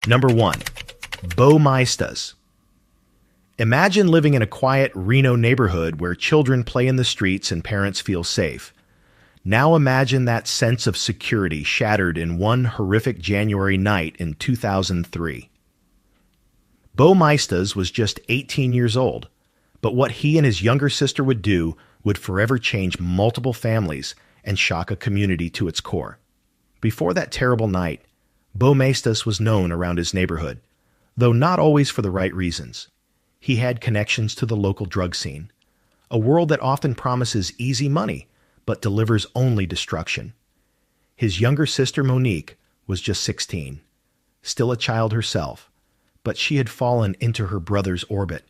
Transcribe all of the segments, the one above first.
Number 1. Bo Maestas. Imagine living in a quiet Reno neighborhood where children play in the streets and parents feel safe. Now imagine that sense of security shattered in one horrific January night in 2003. Bo Maestas was just 18 years old, but what he and his younger sister would do would forever change multiple families and shock a community to its core. Before that terrible night, Bo Maestas was known around his neighborhood, though not always for the right reasons. He had connections to the local drug scene, a world that often promises easy money but delivers only destruction. His younger sister Monique was just 16, still a child herself, but she had fallen into her brother's orbit.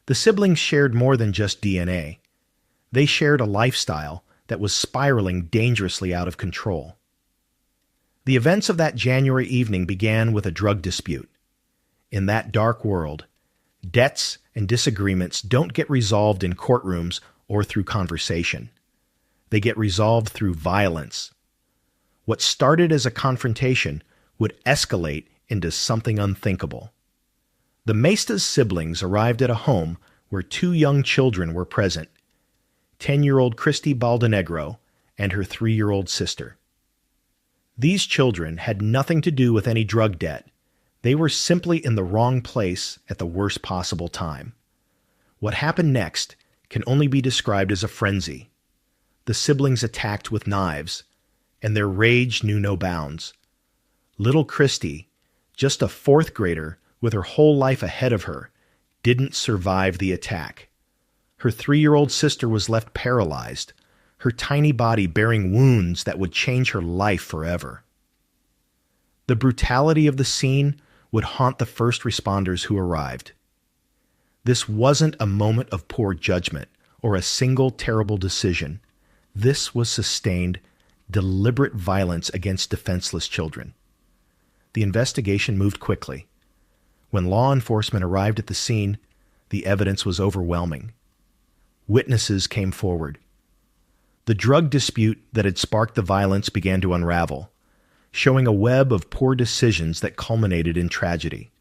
The siblings shared more than just DNA. They shared a lifestyle that was spiraling dangerously out of control. The events of that January evening began with a drug dispute. In that dark world, debts and disagreements don't get resolved in courtrooms or through conversation. They get resolved through violence. What started as a confrontation would escalate into something unthinkable. The Maestas siblings arrived at a home where two young children were present, 10-year-old Christy Baldenegro and her 3-year-old sister. These children had nothing to do with any drug debt. They were simply in the wrong place at the worst possible time. What happened next can only be described as a frenzy. The siblings attacked with knives, and their rage knew no bounds. Little Christy, just a 4th grader with her whole life ahead of her, didn't survive the attack. Her 3-year-old sister was left paralyzed, her tiny body bearing wounds that would change her life forever. The brutality of the scene would haunt the first responders who arrived. This wasn't a moment of poor judgment or a single terrible decision. This was sustained, deliberate violence against defenseless children. The investigation moved quickly. When law enforcement arrived at the scene, the evidence was overwhelming. Witnesses came forward. The drug dispute that had sparked the violence began to unravel, showing a web of poor decisions that culminated in tragedy.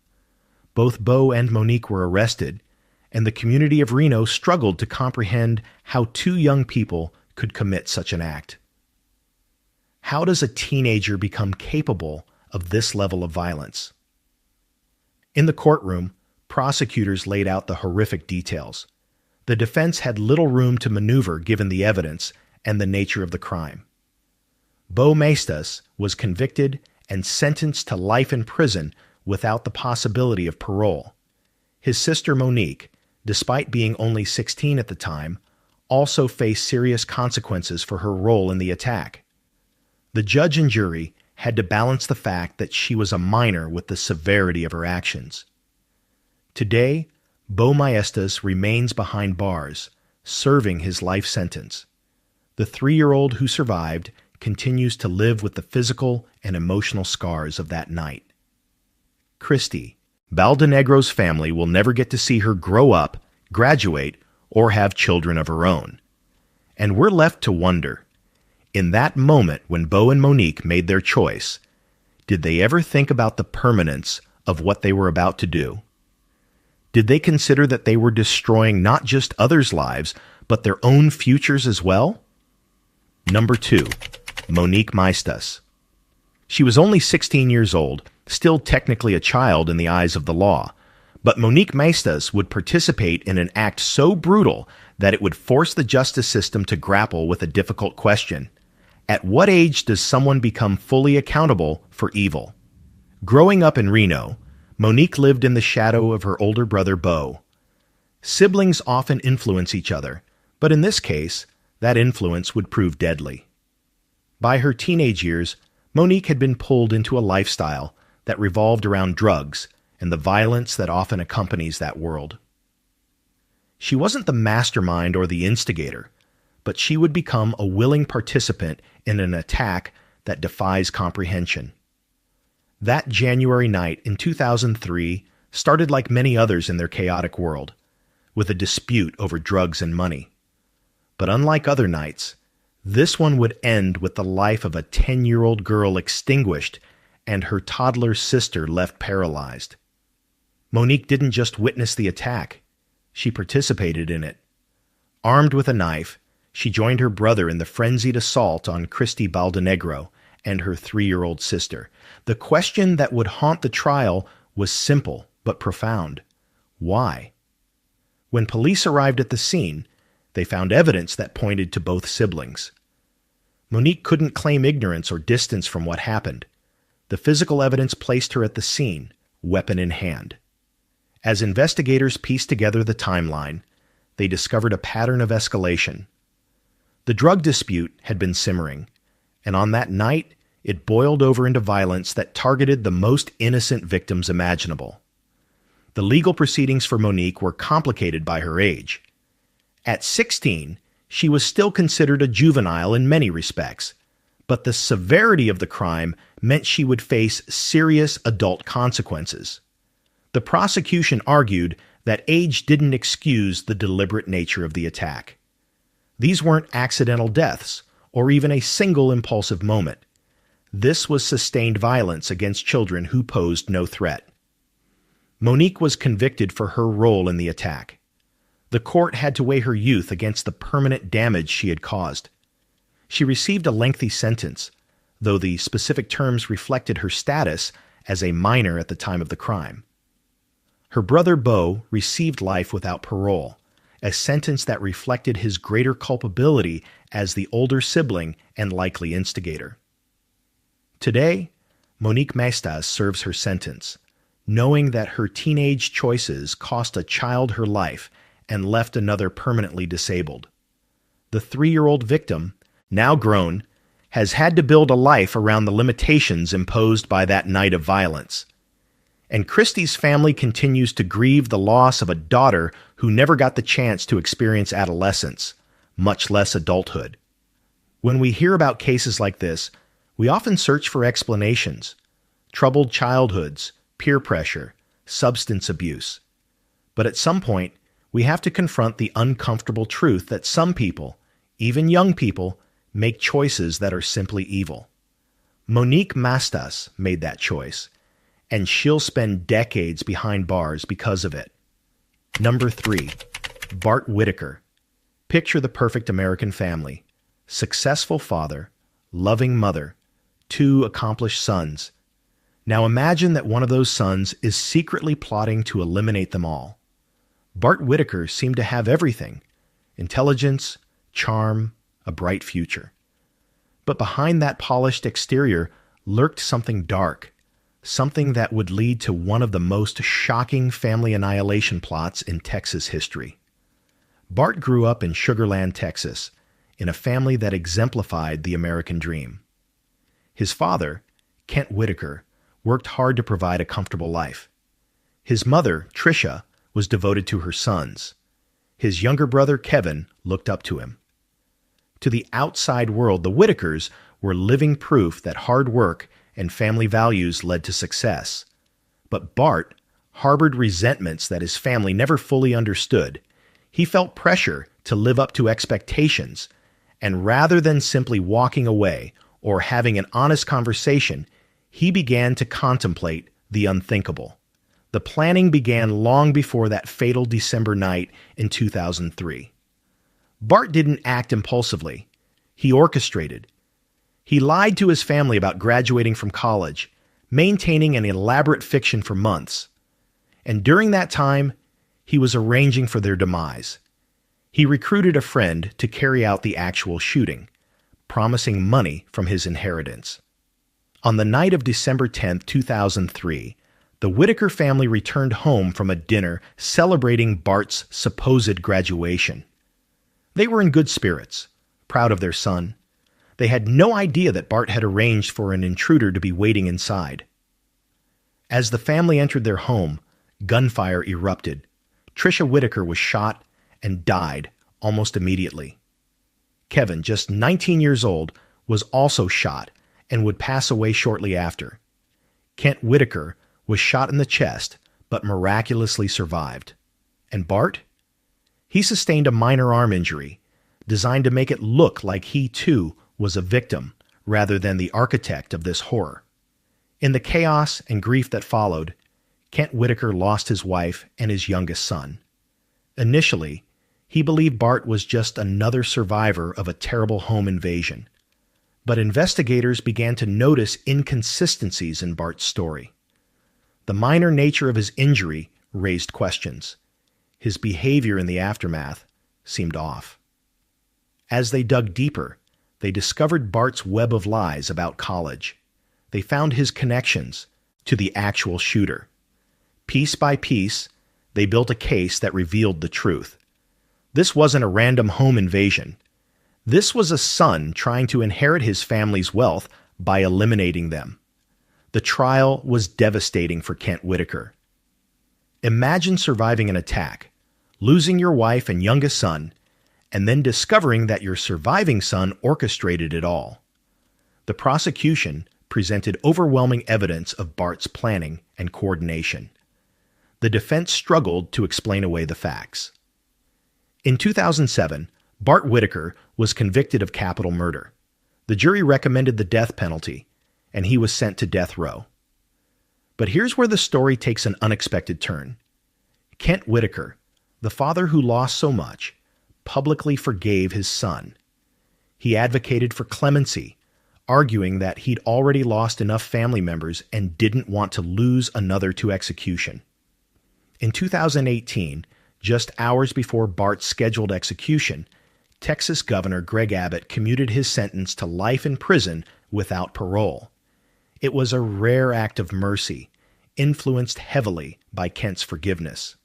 Both Bo and Monique were arrested, and the community of Reno struggled to comprehend how two young people could commit such an act. How does a teenager become capable of this level of violence? In the courtroom, prosecutors laid out the horrific details. The defense had little room to maneuver given the evidence and the nature of the crime. Bo Maestas was convicted and sentenced to life in prison without the possibility of parole. His sister Monique, despite being only 16 at the time, also faced serious consequences for her role in the attack. The judge and jury had to balance the fact that she was a minor with the severity of her actions. Today, Bo Maestas remains behind bars, serving his life sentence. The 3-year-old who survived continues to live with the physical and emotional scars of that night. Christy, Baldenegro's family will never get to see her grow up, graduate, or have children of her own. And we're left to wonder, in that moment when Bo and Monique made their choice, did they ever think about the permanence of what they were about to do? Did they consider that they were destroying not just others' lives, but their own futures as well? Number 2, Monique Maestas. She was only 16 years old, still technically a child in the eyes of the law, but Monique Maestas would participate in an act so brutal that it would force the justice system to grapple with a difficult question. At what age does someone become fully accountable for evil? Growing up in Reno, Monique lived in the shadow of her older brother Bo. Siblings often influence each other, but in this case, that influence would prove deadly. By her teenage years, Monique had been pulled into a lifestyle that revolved around drugs and the violence that often accompanies that world. She wasn't the mastermind or the instigator, but she would become a willing participant in an attack that defies comprehension. That January night in 2003 started like many others in their chaotic world, with a dispute over drugs and money. But unlike other nights, this one would end with the life of a 10-year-old girl extinguished and her toddler sister left paralyzed. Monique didn't just witness the attack. She participated in it. Armed with a knife, she joined her brother in the frenzied assault on Christy Baldenegro and her 3-year-old sister. The question that would haunt the trial was simple but profound. Why? When police arrived at the scene, they found evidence that pointed to both siblings. Monique couldn't claim ignorance or distance from what happened. The physical evidence placed her at the scene, weapon in hand. As investigators pieced together the timeline, they discovered a pattern of escalation. The drug dispute had been simmering, and on that night, it boiled over into violence that targeted the most innocent victims imaginable. The legal proceedings for Monique were complicated by her age. At 16, she was still considered a juvenile in many respects, but the severity of the crime meant she would face serious adult consequences. The prosecution argued that age didn't excuse the deliberate nature of the attack. These weren't accidental deaths, or even a single impulsive moment. This was sustained violence against children who posed no threat. Monique was convicted for her role in the attack. The court had to weigh her youth against the permanent damage she had caused. She received a lengthy sentence, though the specific terms reflected her status as a minor at the time of the crime. Her brother Beau received life without parole, a sentence that reflected his greater culpability as the older sibling and likely instigator. Today, Monique Maestas serves her sentence, knowing that her teenage choices cost a child her life and left another permanently disabled. The 3-year-old victim, now grown, has had to build a life around the limitations imposed by that night of violence. And Christy's family continues to grieve the loss of a daughter who never got the chance to experience adolescence, much less adulthood. When we hear about cases like this, we often search for explanations: troubled childhoods, peer pressure, substance abuse. But at some point, we have to confront the uncomfortable truth that some people, even young people, make choices that are simply evil. Monique Maestas made that choice, and she'll spend decades behind bars because of it. Number 3, Bart Whitaker. Picture the perfect American family: successful father, loving mother, 2 accomplished sons. Now imagine that one of those sons is secretly plotting to eliminate them all. Bart Whitaker seemed to have everything: intelligence, charm, a bright future. But behind that polished exterior lurked something dark, something that would lead to one of the most shocking family annihilation plots in Texas history. Bart grew up in Sugar Land, Texas, in a family that exemplified the American dream. His father, Kent Whitaker, worked hard to provide a comfortable life. His mother, Tricia, was devoted to her sons. His younger brother, Kevin, looked up to him. To the outside world, the Whitakers were living proof that hard work and family values led to success. But Bart harbored resentments that his family never fully understood. He felt pressure to live up to expectations, and rather than simply walking away or having an honest conversation, he began to contemplate the unthinkable. The planning began long before that fatal December night in 2003. Bart didn't act impulsively. He orchestrated. He lied to his family about graduating from college, maintaining an elaborate fiction for months. And during that time, he was arranging for their demise. He recruited a friend to carry out the actual shooting, promising money from his inheritance. On the night of December 10, 2003, the Whitaker family returned home from a dinner celebrating Bart's supposed graduation. They were in good spirits, proud of their son. They had no idea that Bart had arranged for an intruder to be waiting inside. As the family entered their home, gunfire erupted. Tricia Whitaker was shot and died almost immediately. Kevin, just 19 years old, was also shot and would pass away shortly after. Kent Whitaker was shot in the chest, but miraculously survived. And Bart? He sustained a minor arm injury, designed to make it look like he too was a victim rather than the architect of this horror. In the chaos and grief that followed, Kent Whitaker lost his wife and his youngest son. Initially, he believed Bart was just another survivor of a terrible home invasion. But investigators began to notice inconsistencies in Bart's story. The minor nature of his injury raised questions. His behavior in the aftermath seemed off. As they dug deeper, they discovered Bart's web of lies about college. They found his connections to the actual shooter. Piece by piece, they built a case that revealed the truth. This wasn't a random home invasion. This was a son trying to inherit his family's wealth by eliminating them. The trial was devastating for Kent Whitaker. Imagine surviving an attack, losing your wife and youngest son, and then discovering that your surviving son orchestrated it all. The prosecution presented overwhelming evidence of Bart's planning and coordination. The defense struggled to explain away the facts. In 2007, Bart Whitaker was convicted of capital murder. The jury recommended the death penalty, and he was sent to death row. But here's where the story takes an unexpected turn. Kent Whitaker, the father who lost so much, publicly forgave his son. He advocated for clemency, arguing that he'd already lost enough family members and didn't want to lose another to execution. In 2018, just hours before Bart's scheduled execution, Texas Governor Greg Abbott commuted his sentence to life in prison without parole. It was a rare act of mercy, influenced heavily by Kent's forgiveness.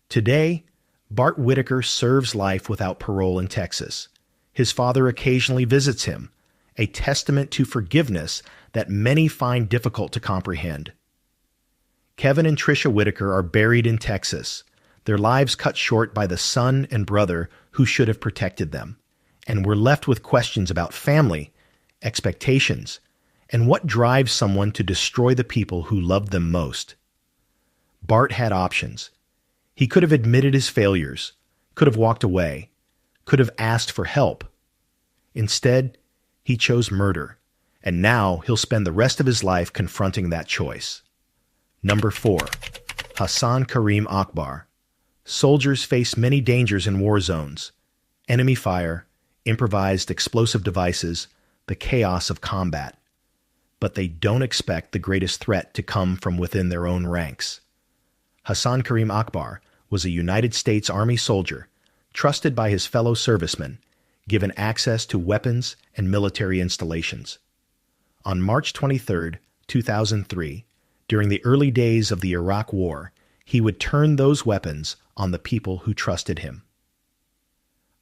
Today, Bart Whitaker serves life without parole in Texas. His father occasionally visits him, a testament to forgiveness that many find difficult to comprehend. Kevin and Tricia Whitaker are buried in Texas, their lives cut short by the son and brother who should have protected them, and we're left with questions about family, expectations, and what drives someone to destroy the people who loved them most. Bart had options. He could have admitted his failures, could have walked away, could have asked for help. Instead, he chose murder, and now he'll spend the rest of his life confronting that choice. Number 4. Hassan Karim Akbar. Soldiers face many dangers in war zones. Enemy fire, improvised explosive devices, the chaos of combat. But they don't expect the greatest threat to come from within their own ranks. Hassan Karim Akbar was a United States Army soldier, trusted by his fellow servicemen, given access to weapons and military installations. On March 23, 2003, during the early days of the Iraq War, he would turn those weapons on the people who trusted him.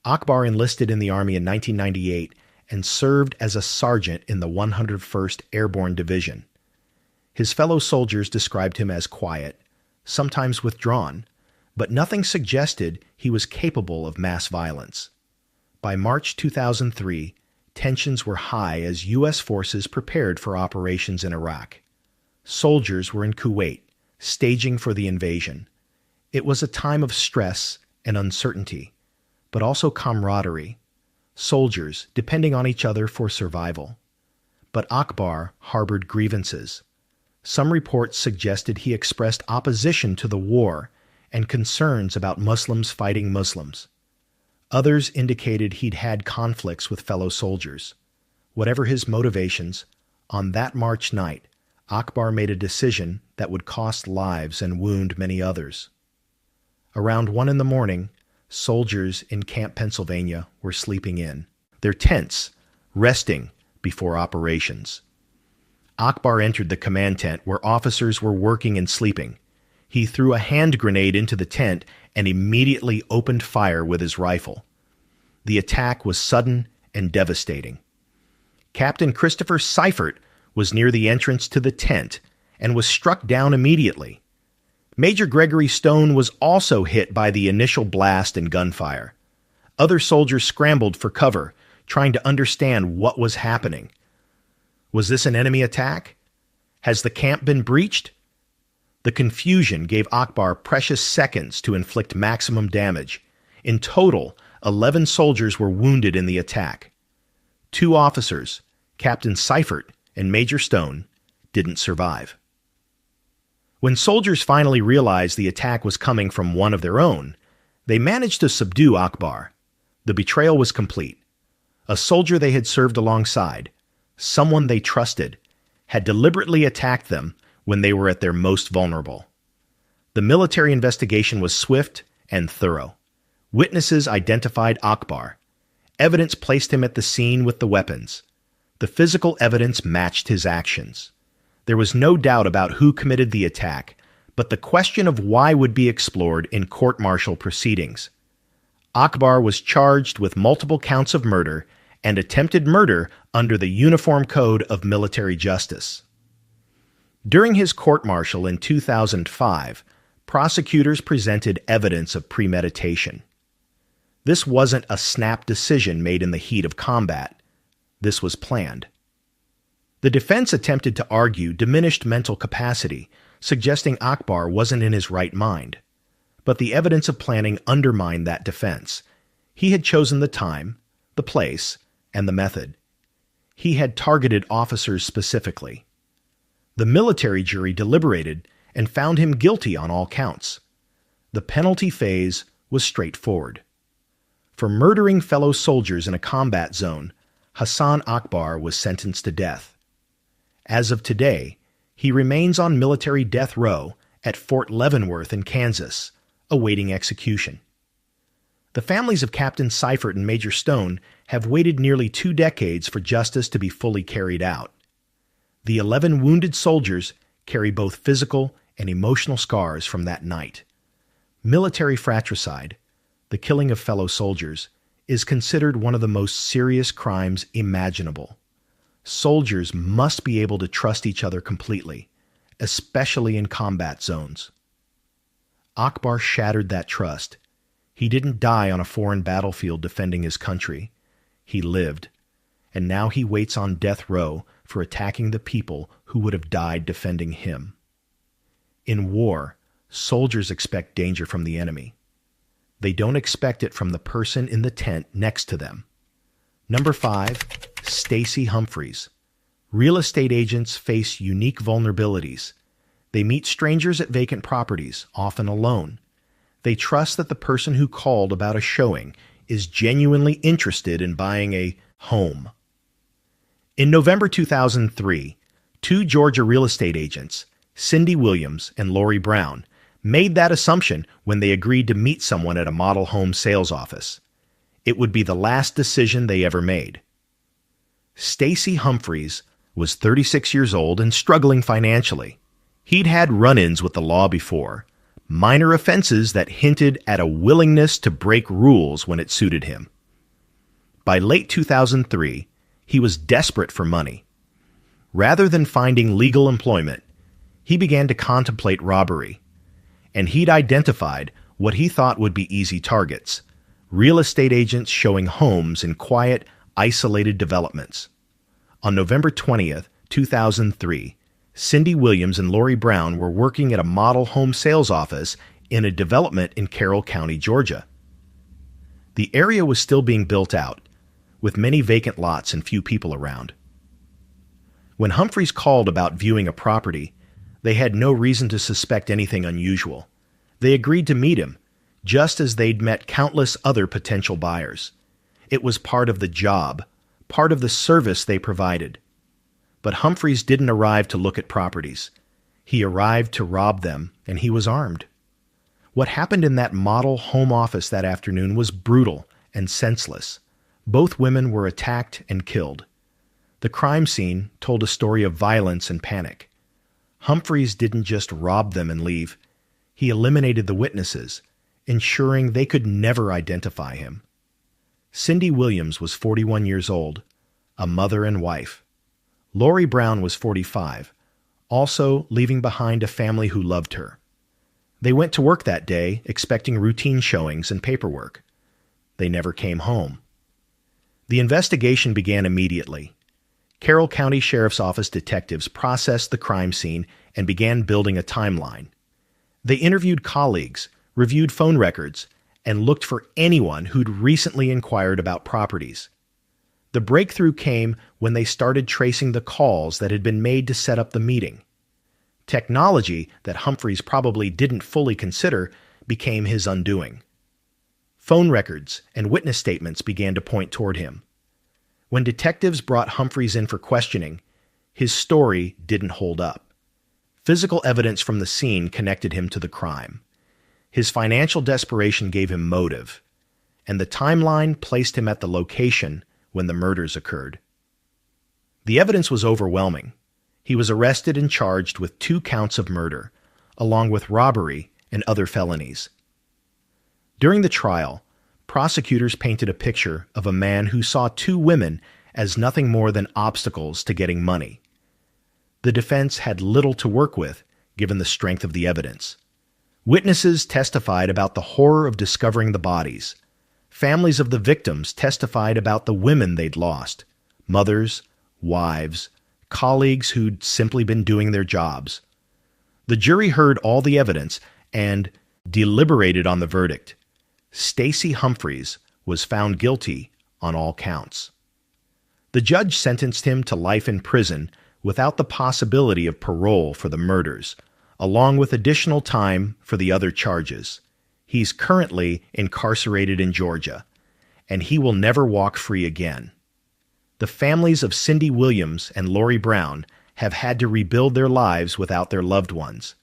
Akbar enlisted in the Army in 1998 and served as a sergeant in the 101st Airborne Division. His fellow soldiers described him as quiet, sometimes withdrawn, but nothing suggested he was capable of mass violence. By March 2003, tensions were high as U.S. forces prepared for operations in Iraq. Soldiers were in Kuwait, staging for the invasion. It was a time of stress and uncertainty, but also camaraderie. Soldiers depending on each other for survival. But Akbar harbored grievances. Some reports suggested he expressed opposition to the war and concerns about Muslims fighting Muslims. Others indicated he'd had conflicts with fellow soldiers. Whatever his motivations, on that March night, Akbar made a decision that would cost lives and wound many others. Around 1 a.m, soldiers in Camp Pennsylvania were sleeping in, their tents, resting before operations. Akbar entered the command tent where officers were working and sleeping. He threw a hand grenade into the tent and immediately opened fire with his rifle. The attack was sudden and devastating. Captain Christopher Seifert was near the entrance to the tent and was struck down immediately. Major Gregory Stone was also hit by the initial blast and gunfire. Other soldiers scrambled for cover, trying to understand what was happening. Was this an enemy attack? Has the camp been breached? The confusion gave Akbar precious seconds to inflict maximum damage. In total, 11 soldiers were wounded in the attack. 2 officers, Captain Seifert and Major Stone, didn't survive. When soldiers finally realized the attack was coming from one of their own, they managed to subdue Akbar. The betrayal was complete. A soldier they had served alongside, someone they trusted, had deliberately attacked them when they were at their most vulnerable. The military investigation was swift and thorough. Witnesses identified Akbar. Evidence placed him at the scene with the weapons. The physical evidence matched his actions. There was no doubt about who committed the attack, but the question of why would be explored in court-martial proceedings. Akbar was charged with multiple counts of murder and attempted murder under the Uniform Code of Military Justice. During his court-martial in 2005, prosecutors presented evidence of premeditation. This wasn't a snap decision made in the heat of combat. This was planned. The defense attempted to argue diminished mental capacity, suggesting Akbar wasn't in his right mind. But the evidence of planning undermined that defense. He had chosen the time, the place, and the method. He had targeted officers specifically. The military jury deliberated and found him guilty on all counts. The penalty phase was straightforward. For murdering fellow soldiers in a combat zone, Hassan Akbar was sentenced to death. As of today, he remains on military death row at Fort Leavenworth in Kansas, awaiting execution. The families of Captain Seifert and Major Stone have waited nearly 2 decades for justice to be fully carried out. The 11 wounded soldiers carry both physical and emotional scars from that night. Military fratricide, the killing of fellow soldiers, is considered one of the most serious crimes imaginable. Soldiers must be able to trust each other completely, especially in combat zones. Akbar shattered that trust. He didn't die on a foreign battlefield defending his country. He lived, and now he waits on death row for attacking the people who would have died defending him. In war, soldiers expect danger from the enemy. They don't expect it from the person in the tent next to them. Number 5, Stacey Humphreys. Real estate agents face unique vulnerabilities. They meet strangers at vacant properties, often alone. They trust that the person who called about a showing is genuinely interested in buying a home. In November 2003, 2 Georgia real estate agents, Cindy Williams and Lori Brown, made that assumption when they agreed to meet someone at a model home sales office. It would be the last decision they ever made. Stacey Humphreys was 36 years old and struggling financially. He'd had run-ins with the law before, minor offenses that hinted at a willingness to break rules when it suited him. By late 2003, he was desperate for money. Rather than finding legal employment, he began to contemplate robbery, and he'd identified what he thought would be easy targets: real estate agents showing homes in quiet, isolated developments. On November 20th, 2003, Cindy Williams and Lori Brown were working at a model home sales office in a development in Carroll County, Georgia. The area was still being built out, with many vacant lots and few people around. When Humphreys called about viewing a property, they had no reason to suspect anything unusual. They agreed to meet him, just as they'd met countless other potential buyers. It was part of the job, part of the service they provided. But Humphreys didn't arrive to look at properties. He arrived to rob them, and he was armed. What happened in that model home office that afternoon was brutal and senseless. Both women were attacked and killed. The crime scene told a story of violence and panic. Humphreys didn't just rob them and leave. He eliminated the witnesses, ensuring they could never identify him. Cindy Williams was 41 years old, a mother and wife. Lori Brown was 45, also leaving behind a family who loved her. They went to work that day expecting routine showings and paperwork. They never came home. The investigation began immediately. Carroll County Sheriff's Office detectives processed the crime scene and began building a timeline. They interviewed colleagues, reviewed phone records, and looked for anyone who'd recently inquired about properties. The breakthrough came when they started tracing the calls that had been made to set up the meeting. Technology that Humphreys probably didn't fully consider became his undoing. Phone records and witness statements began to point toward him. When detectives brought Humphreys in for questioning, his story didn't hold up. Physical evidence from the scene connected him to the crime. His financial desperation gave him motive, and the timeline placed him at the location when the murders occurred. The evidence was overwhelming. He was arrested and charged with 2 counts of murder, along with robbery and other felonies. During the trial, prosecutors painted a picture of a man who saw 2 women as nothing more than obstacles to getting money. The defense had little to work with, given the strength of the evidence. Witnesses testified about the horror of discovering the bodies. Families of the victims testified about the women they'd lost, mothers, wives, colleagues who'd simply been doing their jobs. The jury heard all the evidence and deliberated on the verdict. Stacey Humphreys was found guilty on all counts. The judge sentenced him to life in prison without the possibility of parole for the murders, along with additional time for the other charges. He's currently incarcerated in Georgia, and he will never walk free again. The families of Cindy Williams and Lori Brown have had to rebuild their lives without their loved ones.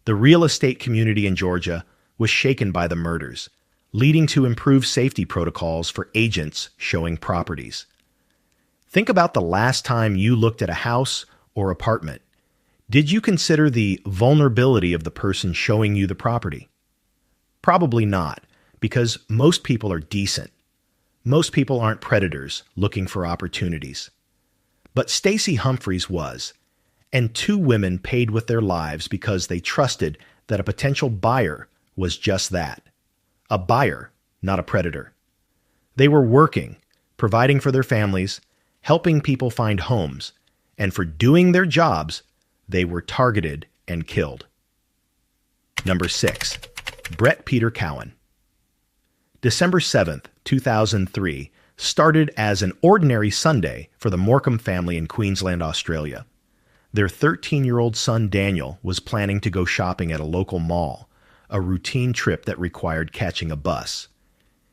The real estate community in Georgia was shaken by the murders, leading to improved safety protocols for agents showing properties. Think about the last time you looked at a house or apartment. Did you consider the vulnerability of the person showing you the property? Probably not, because most people are decent. Most people aren't predators looking for opportunities. But Stacey Humphreys was, and 2 women paid with their lives because they trusted that a potential buyer was just that. A buyer, not a predator. They were working, providing for their families, helping people find homes, and for doing their jobs, they were targeted and killed. Number 6. Brett Peter Cowan. December 7th, 2003, started as an ordinary Sunday for the Morecambe family in Queensland, Australia. Their 13-year-old son Daniel was planning to go shopping at a local mall, a routine trip that required catching a bus.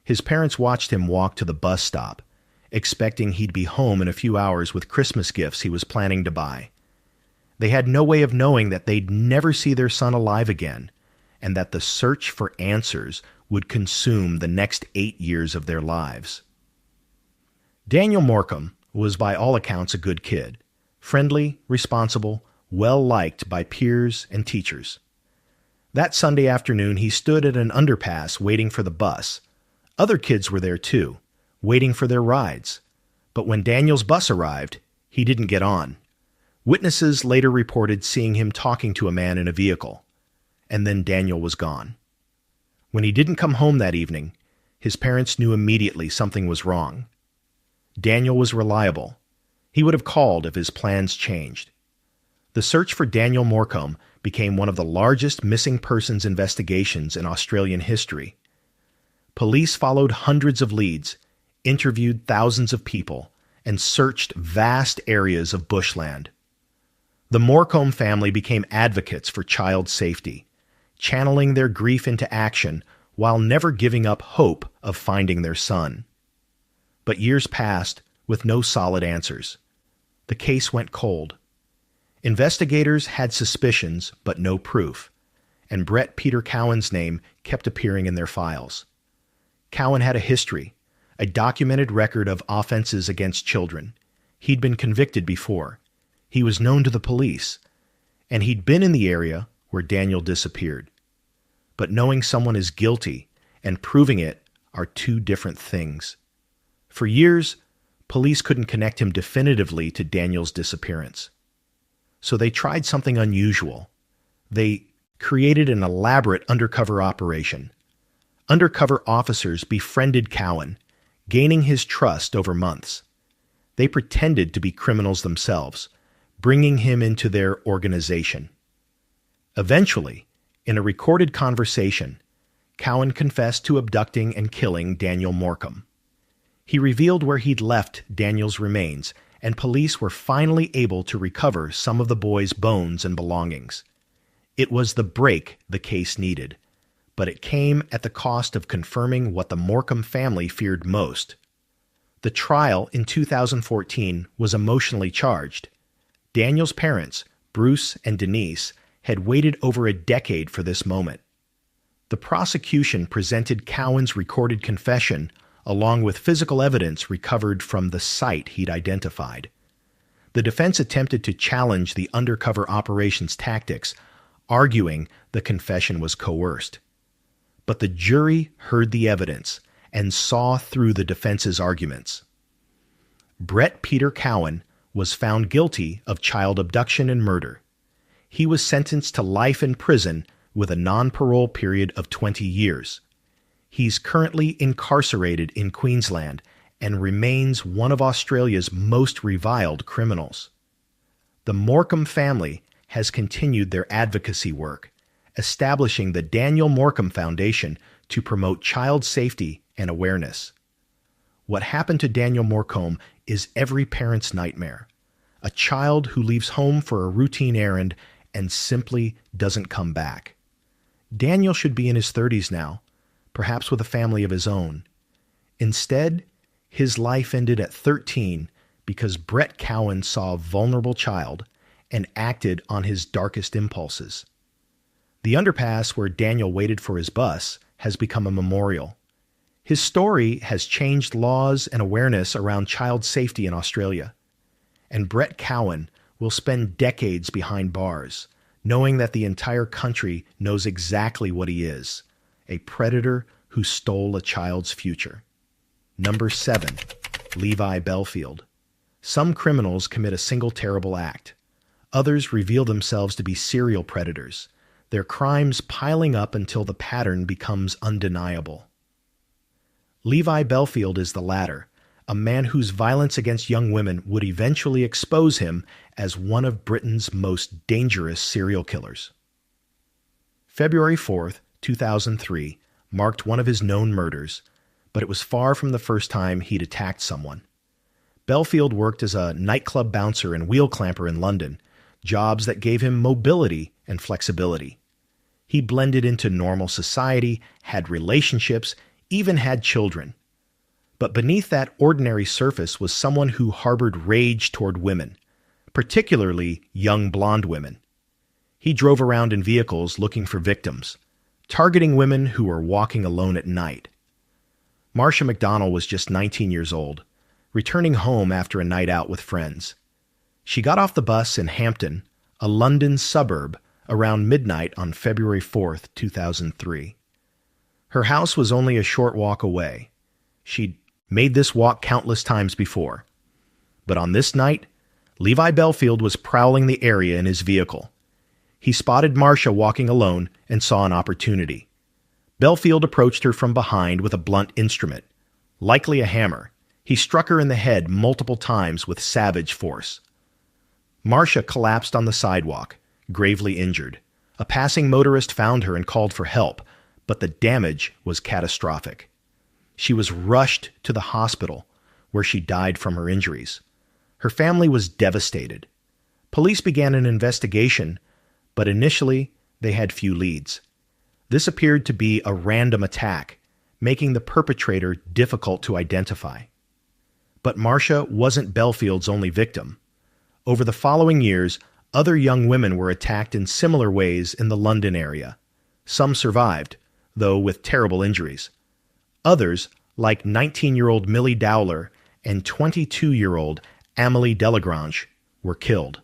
His parents watched him walk to the bus stop, expecting he'd be home in a few hours with Christmas gifts he was planning to buy. They had no way of knowing that they'd never see their son alive again, and that the search for answers would consume the next 8 years of their lives. Daniel Morecambe was by all accounts a good kid, friendly, responsible, well-liked by peers and teachers. That Sunday afternoon, he stood at an underpass waiting for the bus. Other kids were there too, waiting for their rides. But when Daniel's bus arrived, he didn't get on. Witnesses later reported seeing him talking to a man in a vehicle, and then Daniel was gone. When he didn't come home that evening, his parents knew immediately something was wrong. Daniel was reliable. He would have called if his plans changed. The search for Daniel Morecambe became one of the largest missing persons investigations in Australian history. Police followed hundreds of leads, interviewed thousands of people, and searched vast areas of bushland. The Morecambe family became advocates for child safety, channeling their grief into action while never giving up hope of finding their son. But years passed with no solid answers. The case went cold. Investigators had suspicions but no proof, and Brett Peter Cowan's name kept appearing in their files. Cowan had a history, a documented record of offenses against children. He'd been convicted before. He was known to the police, and he'd been in the area where Daniel disappeared. But knowing someone is guilty and proving it are 2 different things. For years, police couldn't connect him definitively to Daniel's disappearance. So they tried something unusual. They created an elaborate undercover operation. Undercover officers befriended Cowan, gaining his trust over months. They pretended to be criminals themselves, bringing him into their organization. Eventually, in a recorded conversation, Cowan confessed to abducting and killing Daniel Morecambe. He revealed where he'd left Daniel's remains, and police were finally able to recover some of the boy's bones and belongings. It was the break the case needed, but it came at the cost of confirming what the Morcom family feared most. The trial in 2014 was emotionally charged. Daniel's parents, Bruce and Denise, had waited over a decade for this moment. The prosecution presented Cowan's recorded confession along with physical evidence recovered from the site he'd identified. The defense attempted to challenge the undercover operations tactics, arguing the confession was coerced. But the jury heard the evidence and saw through the defense's arguments. Brett Peter Cowan was found guilty of child abduction and murder. He was sentenced to life in prison with a non-parole period of 20 years. He's currently incarcerated in Queensland and remains one of Australia's most reviled criminals. The Morcom family has continued their advocacy work, establishing the Daniel Morcom Foundation to promote child safety and awareness. What happened to Daniel Morcom is every parent's nightmare. A child who leaves home for a routine errand and simply doesn't come back. Daniel should be in his 30s now, perhaps with a family of his own. Instead, his life ended at 13 because Brett Cowan saw a vulnerable child and acted on his darkest impulses. The underpass where Daniel waited for his bus has become a memorial. His story has changed laws and awareness around child safety in Australia. And Brett Cowan will spend decades behind bars, knowing that the entire country knows exactly what he is, a predator who stole a child's future. Number 7, Levi Bellfield. Some criminals commit a single terrible act. Others reveal themselves to be serial predators, their crimes piling up until the pattern becomes undeniable. Levi Bellfield is the latter, a man whose violence against young women would eventually expose him as one of Britain's most dangerous serial killers. February 4th, 2003, marked one of his known murders, but it was far from the first time he'd attacked someone. Bellfield worked as a nightclub bouncer and wheel clamper in London, jobs that gave him mobility and flexibility. He blended into normal society, had relationships, even had children. But beneath that ordinary surface was someone who harbored rage toward women, particularly young blonde women. He drove around in vehicles looking for victims, targeting women who were walking alone at night. Marcia McDonnell was just 19 years old, returning home after a night out with friends. She got off the bus in Hampton, a London suburb, around midnight on February 4th, 2003. Her house was only a short walk away. She'd made this walk countless times before. But on this night, Levi Bellfield was prowling the area in his vehicle. He spotted Marcia walking alone and saw an opportunity. Bellfield approached her from behind with a blunt instrument, likely a hammer. He struck her in the head multiple times with savage force. Marcia collapsed on the sidewalk, gravely injured. A passing motorist found her and called for help, but the damage was catastrophic. She was rushed to the hospital, where she died from her injuries. Her family was devastated. Police began an investigation, but initially they had few leads. This appeared to be a random attack, making the perpetrator difficult to identify. But Marcia wasn't Bellfield's only victim. Over the following years, other young women were attacked in similar ways in the London area. Some survived, though with terrible injuries. Others, like 19-year-old Millie Dowler and 22-year-old Amélie Delagrange, were killed.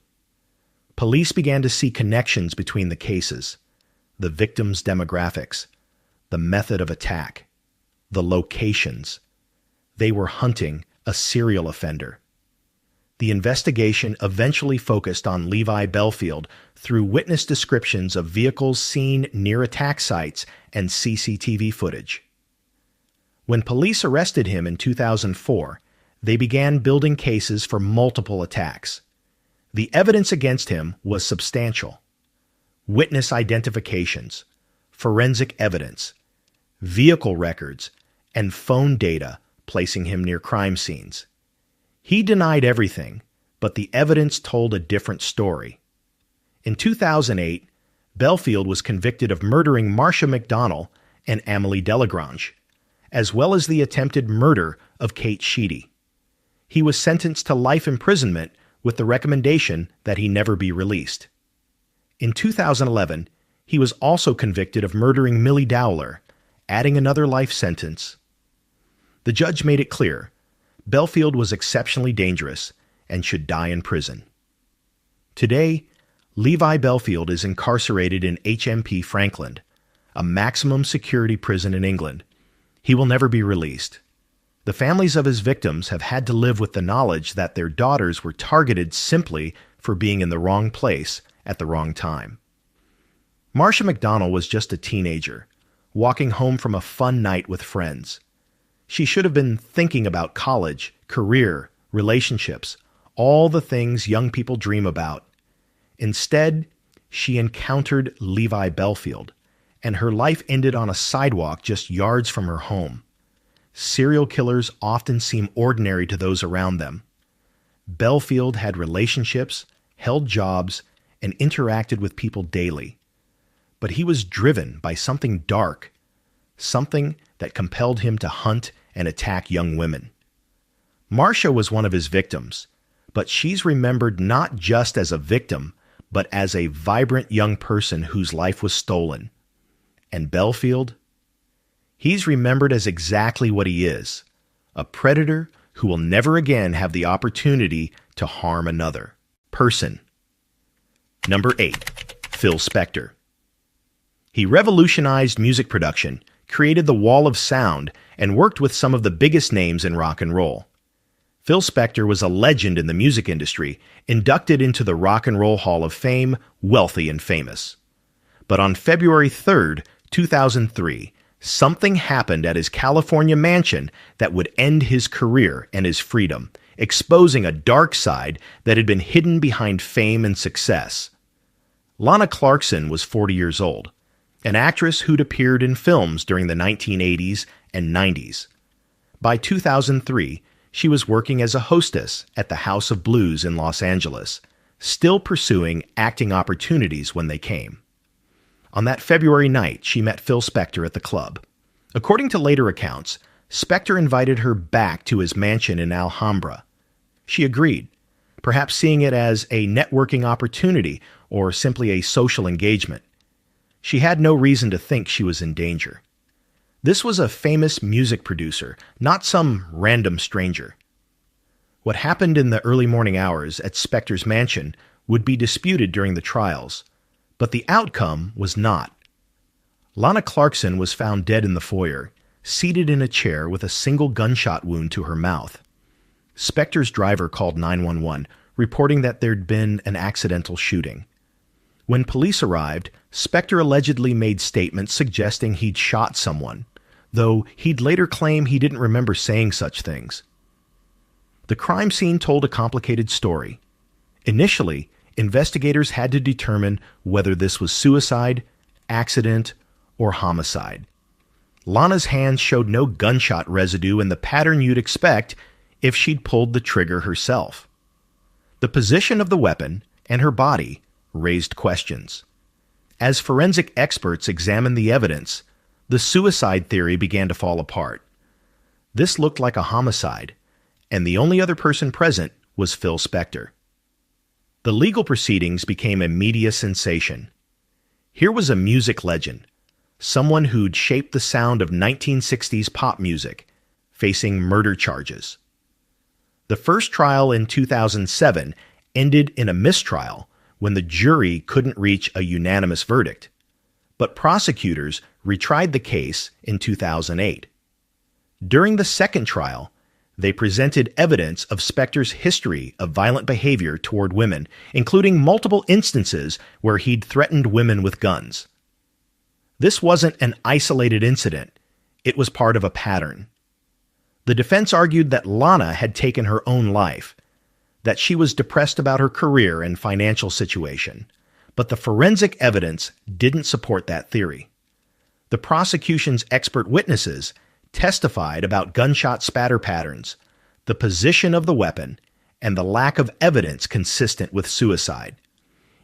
Police began to see connections between the cases, the victims' demographics, the method of attack, the locations. They were hunting a serial offender. The investigation eventually focused on Levi Bellfield through witness descriptions of vehicles seen near attack sites and CCTV footage. When police arrested him in 2004, they began building cases for multiple attacks. The evidence against him was substantial. Witness identifications, forensic evidence, vehicle records, and phone data placing him near crime scenes. He denied everything, but the evidence told a different story. In 2008, Belfield was convicted of murdering Marcia McDonnell and Amélie Delagrange, as well as the attempted murder of Kate Sheedy. He was sentenced to life imprisonment with the recommendation that he never be released. In 2011, he was also convicted of murdering Millie Dowler, adding another life sentence. The judge made it clear Belfield was exceptionally dangerous and should die in prison. Today, Levi Belfield is incarcerated in HMP Frankland, a maximum security prison in England. He will never be released. The families of his victims have had to live with the knowledge that their daughters were targeted simply for being in the wrong place at the wrong time. Marcia McDonnell was just a teenager, walking home from a fun night with friends. She should have been thinking about college, career, relationships, all the things young people dream about. Instead, she encountered Levi Belfield, and her life ended on a sidewalk just yards from her home. Serial killers often seem ordinary to those around them. Belfield had relationships, held jobs, and interacted with people daily. But he was driven by something dark, something that compelled him to hunt and attack young women. Marcia was one of his victims, but she's remembered not just as a victim, but as a vibrant young person whose life was stolen. And Belfield? He's remembered as exactly what he is, a predator who will never again have the opportunity to harm another person. Number 8. Phil Spector. He revolutionized music production, created the wall of sound, and worked with some of the biggest names in rock and roll. Phil Spector was a legend in the music industry, inducted into the Rock and Roll Hall of Fame, wealthy and famous. But on February 3rd, 2003, something happened at his California mansion that would end his career and his freedom, exposing a dark side that had been hidden behind fame and success. Lana Clarkson was 40 years old, an actress who'd appeared in films during the 1980s and 90s. By 2003, she was working as a hostess at the House of Blues in Los Angeles, still pursuing acting opportunities when they came. On that February night, she met Phil Spector at the club. According to later accounts, Spector invited her back to his mansion in Alhambra. She agreed, perhaps seeing it as a networking opportunity or simply a social engagement. She had no reason to think she was in danger. This was a famous music producer, not some random stranger. What happened in the early morning hours at Spector's mansion would be disputed during the trials, but the outcome was not. Lana Clarkson was found dead in the foyer, seated in a chair with a single gunshot wound to her mouth. Spector's driver called 911, reporting that there'd been an accidental shooting. When police arrived, Spector allegedly made statements suggesting he'd shot someone, though he'd later claim he didn't remember saying such things. The crime scene told a complicated story. Initially, investigators had to determine whether this was suicide, accident, or homicide. Lana's hands showed no gunshot residue in the pattern you'd expect if she'd pulled the trigger herself. The position of the weapon and her body raised questions. As forensic experts examined the evidence, the suicide theory began to fall apart. This looked like a homicide, and the only other person present was Phil Spector. The legal proceedings became a media sensation. Here was a music legend, someone who'd shaped the sound of 1960s pop music, facing murder charges. The first trial in 2007 ended in a mistrial when the jury couldn't reach a unanimous verdict, but prosecutors retried the case in 2008. During the second trial, they presented evidence of Spector's history of violent behavior toward women, including multiple instances where he'd threatened women with guns. This wasn't an isolated incident. It was part of a pattern. The defense argued that Lana had taken her own life, that she was depressed about her career and financial situation, but the forensic evidence didn't support that theory. The prosecution's expert witnesses testified about gunshot spatter patterns, the position of the weapon, and the lack of evidence consistent with suicide.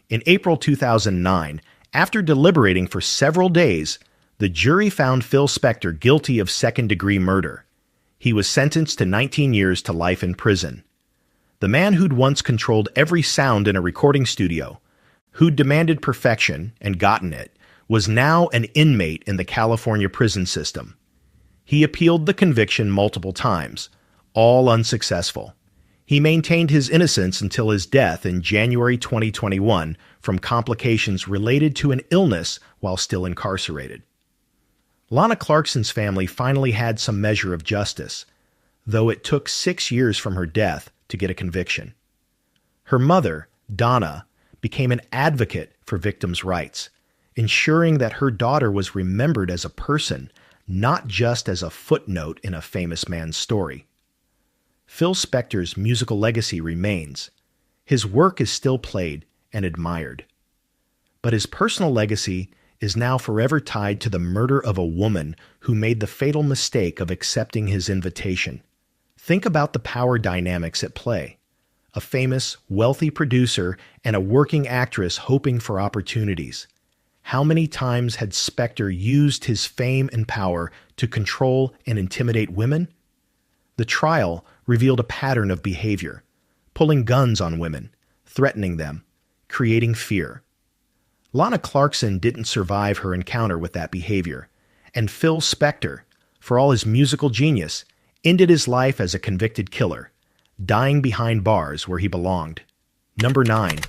In April 2009, after deliberating for several days, the jury found Phil Spector guilty of second-degree murder. He was sentenced to 19 years to life in prison. The man who'd once controlled every sound in a recording studio, who'd demanded perfection and gotten it, was now an inmate in the California prison system. He appealed the conviction multiple times, all unsuccessful. He maintained his innocence until his death in January 2021 from complications related to an illness while still incarcerated. Lana Clarkson's family finally had some measure of justice, though it took 6 years from her death to get a conviction. Her mother, Donna, became an advocate for victims' rights, ensuring that her daughter was remembered as a person, not just as a footnote in a famous man's story. Phil Spector's musical legacy remains. His work is still played and admired. But his personal legacy is now forever tied to the murder of a woman who made the fatal mistake of accepting his invitation. Think about the power dynamics at play. A famous, wealthy producer and a working actress hoping for opportunities. How many times had Spector used his fame and power to control and intimidate women? The trial revealed a pattern of behavior, pulling guns on women, threatening them, creating fear. Lana Clarkson didn't survive her encounter with that behavior, and Phil Spector, for all his musical genius, ended his life as a convicted killer, dying behind bars where he belonged. Number 9.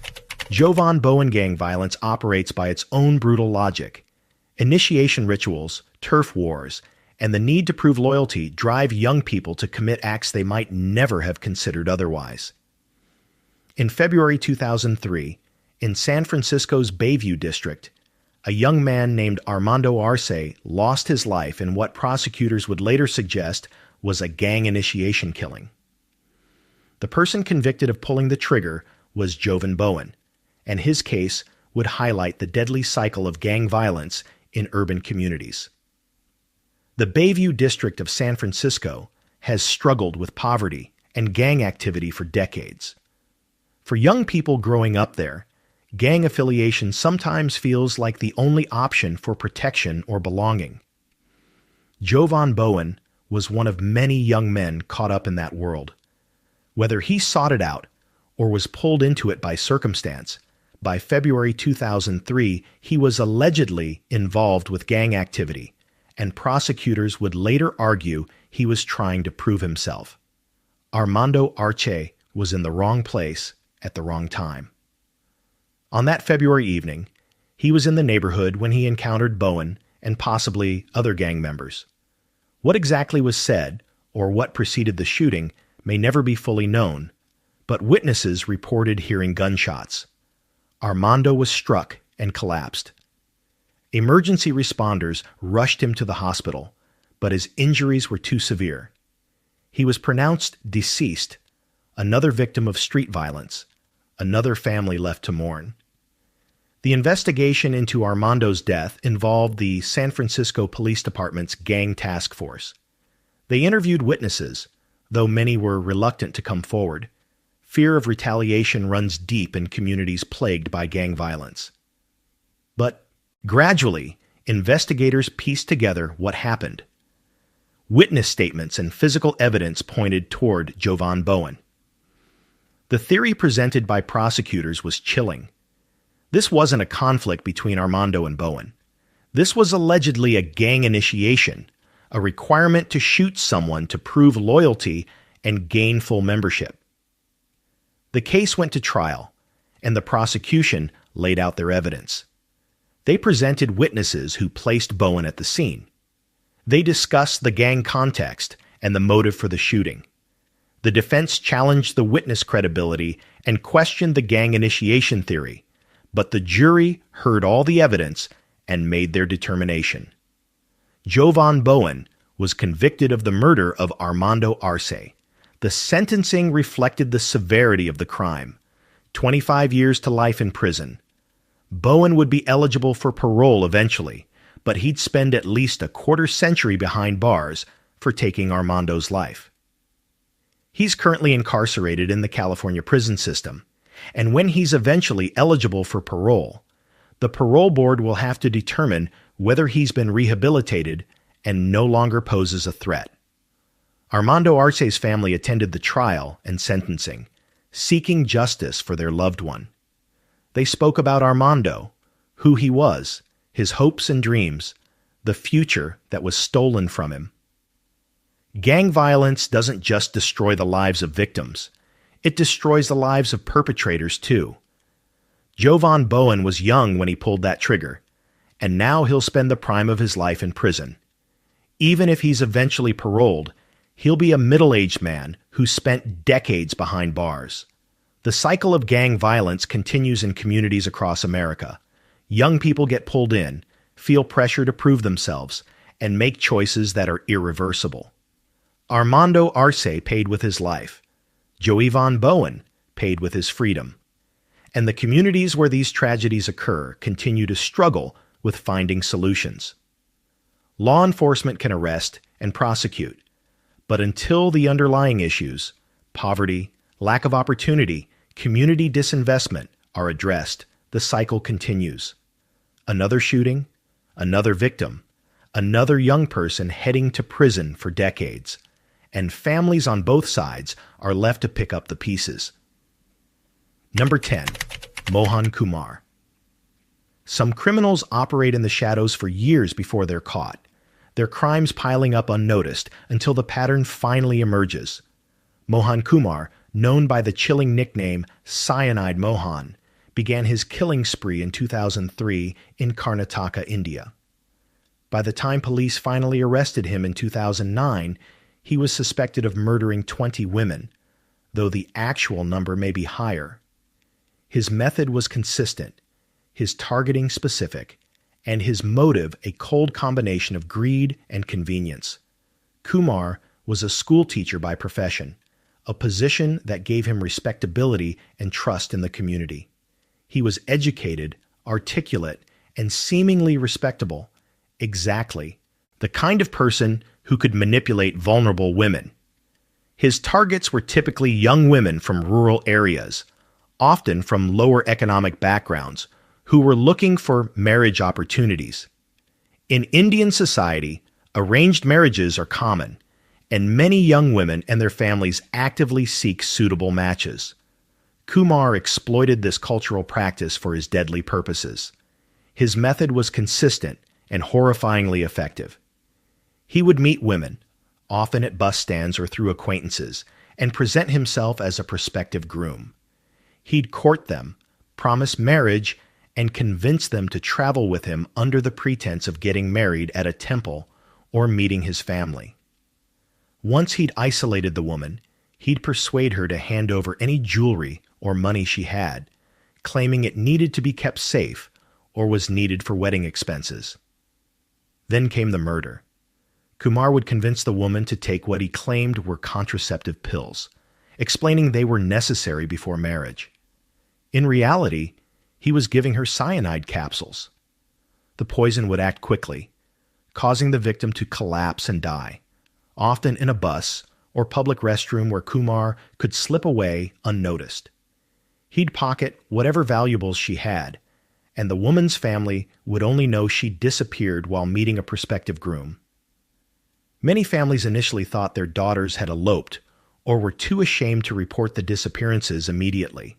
Jovan Bowen gang violence operates by its own brutal logic. Initiation rituals, turf wars, and the need to prove loyalty drive young people to commit acts they might never have considered otherwise. In February 2003, in San Francisco's Bayview district, a young man named Armando Arce lost his life in what prosecutors would later suggest was a gang initiation killing. The person convicted of pulling the trigger was Jovan Bowen, and his case would highlight the deadly cycle of gang violence in urban communities. The Bayview district of San Francisco has struggled with poverty and gang activity for decades. For young people growing up there, gang affiliation sometimes feels like the only option for protection or belonging. Jovan Bowen was one of many young men caught up in that world. Whether he sought it out or was pulled into it by circumstance, by February 2003, he was allegedly involved with gang activity, and prosecutors would later argue he was trying to prove himself. Armando Arce was in the wrong place at the wrong time. On that February evening, he was in the neighborhood when he encountered Bowen and possibly other gang members. What exactly was said, or what preceded the shooting, may never be fully known, but witnesses reported hearing gunshots. Armando was struck and collapsed. Emergency responders rushed him to the hospital, but his injuries were too severe. He was pronounced deceased, another victim of street violence, another family left to mourn. The investigation into Armando's death involved the San Francisco Police Department's Gang Task Force. They interviewed witnesses, though many were reluctant to come forward. Fear of retaliation runs deep in communities plagued by gang violence. But gradually, investigators pieced together what happened. Witness statements and physical evidence pointed toward Jovan Bowen. The theory presented by prosecutors was chilling. This wasn't a conflict between Armando and Bowen. This was allegedly a gang initiation, a requirement to shoot someone to prove loyalty and gain full membership. The case went to trial, and the prosecution laid out their evidence. They presented witnesses who placed Bowen at the scene. They discussed the gang context and the motive for the shooting. The defense challenged the witness credibility and questioned the gang initiation theory, but the jury heard all the evidence and made their determination. Jovan Bowen was convicted of the murder of Armando Arce. The sentencing reflected the severity of the crime: 25 years to life in prison. Bowen would be eligible for parole eventually, but he'd spend at least a quarter century behind bars, for taking Armando's life. He's currently incarcerated in the California prison system, and when he's eventually eligible for parole, the parole board will have to determine whether he's been rehabilitated and no longer poses a threat. Armando Arce's family attended the trial and sentencing, seeking justice for their loved one. They spoke about Armando, who he was, his hopes and dreams, the future that was stolen from him. Gang violence doesn't just destroy the lives of victims, it destroys the lives of perpetrators too. Jovan Bowen was young when he pulled that trigger, and now he'll spend the prime of his life in prison. Even if he's eventually paroled, he'll be a middle-aged man who spent decades behind bars. The cycle of gang violence continues in communities across America. Young people get pulled in, feel pressure to prove themselves, and make choices that are irreversible. Armando Arce paid with his life. Jovan Bowen paid with his freedom. And the communities where these tragedies occur continue to struggle with finding solutions. Law enforcement can arrest and prosecute, but until the underlying issues, poverty, lack of opportunity, community disinvestment, are addressed, the cycle continues. Another shooting, another victim, another young person heading to prison for decades, and families on both sides are left to pick up the pieces. Number 10. Mohan Kumar. Some criminals operate in the shadows for years before they're caught, their crimes piling up unnoticed until the pattern finally emerges. Mohan Kumar, known by the chilling nickname Cyanide Mohan, began his killing spree in 2003 in Karnataka, India. By the time police finally arrested him in 2009, he was suspected of murdering 20 women, though the actual number may be higher. His method was consistent, his targeting specific, and his motive a cold combination of greed and convenience. Kumar was a schoolteacher by profession, a position that gave him respectability and trust in the community. He was educated, articulate, and seemingly respectable, exactly the kind of person who could manipulate vulnerable women. His targets were typically young women from rural areas, often from lower economic backgrounds, who were looking for marriage opportunities. In Indian society, arranged marriages are common, and many young women and their families actively seek suitable matches. Kumar exploited this cultural practice for his deadly purposes. His method was consistent and horrifyingly effective. He would meet women, often at bus stands or through acquaintances, and present himself as a prospective groom. He'd court them, promise marriage, and convince them to travel with him under the pretense of getting married at a temple or meeting his family. Once he'd isolated the woman, he'd persuade her to hand over any jewelry or money she had, claiming it needed to be kept safe or was needed for wedding expenses. Then came the murder. Kumar would convince the woman to take what he claimed were contraceptive pills, explaining they were necessary before marriage. In reality, he was giving her cyanide capsules. The poison would act quickly, causing the victim to collapse and die, often in a bus or public restroom where Kumar could slip away unnoticed. He'd pocket whatever valuables she had, and the woman's family would only know she disappeared while meeting a prospective groom. Many families initially thought their daughters had eloped or were too ashamed to report the disappearances immediately.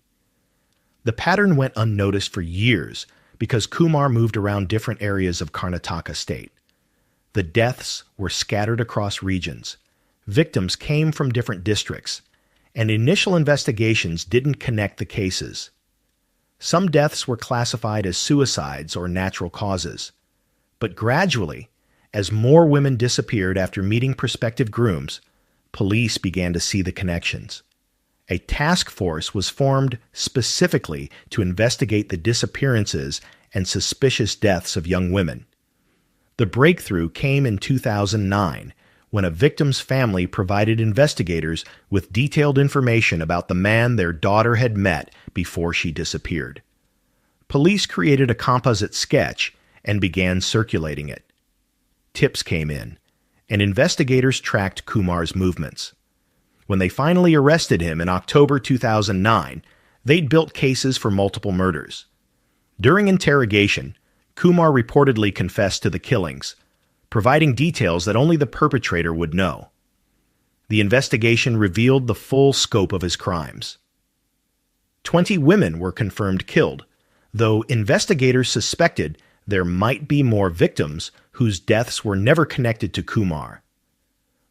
The pattern went unnoticed for years because Kumar moved around different areas of Karnataka state. The deaths were scattered across regions. Victims came from different districts, and initial investigations didn't connect the cases. Some deaths were classified as suicides or natural causes. But gradually, as more women disappeared after meeting prospective grooms, police began to see the connections. A task force was formed specifically to investigate the disappearances and suspicious deaths of young women. The breakthrough came in 2009, when a victim's family provided investigators with detailed information about the man their daughter had met before she disappeared. Police created a composite sketch and began circulating it. Tips came in, and investigators tracked Kumar's movements. When they finally arrested him in October 2009, they'd built cases for multiple murders. During interrogation, Kumar reportedly confessed to the killings, providing details that only the perpetrator would know. The investigation revealed the full scope of his crimes. 20 women were confirmed killed, though investigators suspected there might be more victims whose deaths were never connected to Kumar.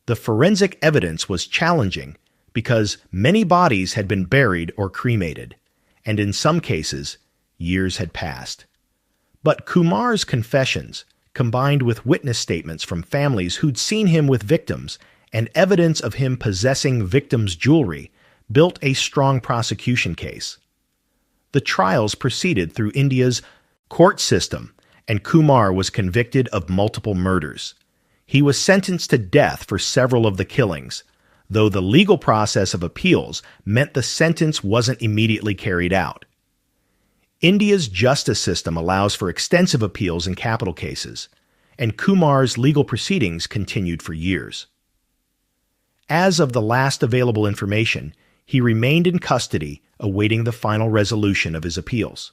The forensic evidence was challenging because many bodies had been buried or cremated, and in some cases, years had passed. But Kumar's confessions, combined with witness statements from families who'd seen him with victims and evidence of him possessing victims' jewelry, built a strong prosecution case. The trials proceeded through India's court system, and Kumar was convicted of multiple murders. He was sentenced to death for several of the killings, though the legal process of appeals meant the sentence wasn't immediately carried out. India's justice system allows for extensive appeals in capital cases, and Kumar's legal proceedings continued for years. As of the last available information, he remained in custody, awaiting the final resolution of his appeals.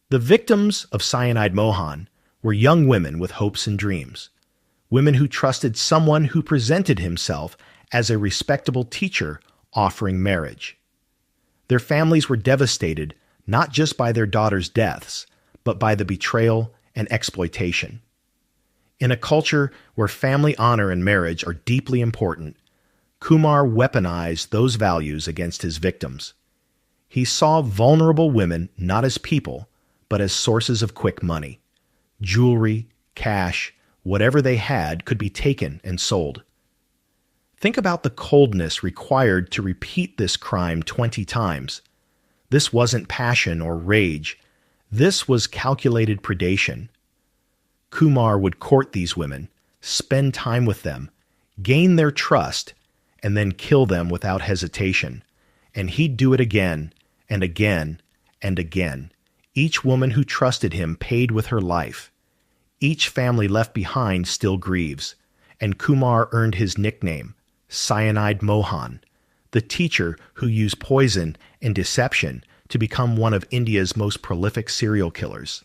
The victims of Cyanide Mohan were young women with hopes and dreams, women who trusted someone who presented himself as a respectable teacher offering marriage. Their families were devastated not just by their daughters' deaths, but by the betrayal and exploitation. In a culture where family honor and marriage are deeply important, Kumar weaponized those values against his victims. He saw vulnerable women not as people, but as sources of quick money. Jewelry, cash, whatever they had could be taken and sold. Think about the coldness required to repeat this crime 20 times. This wasn't passion or rage. This was calculated predation. Kumar would court these women, spend time with them, gain their trust, and then kill them without hesitation. And he'd do it again and again and again. Each woman who trusted him paid with her life. Each family left behind still grieves, and Kumar earned his nickname, Cyanide Mohan, the teacher who used poison and deception to become one of India's most prolific serial killers.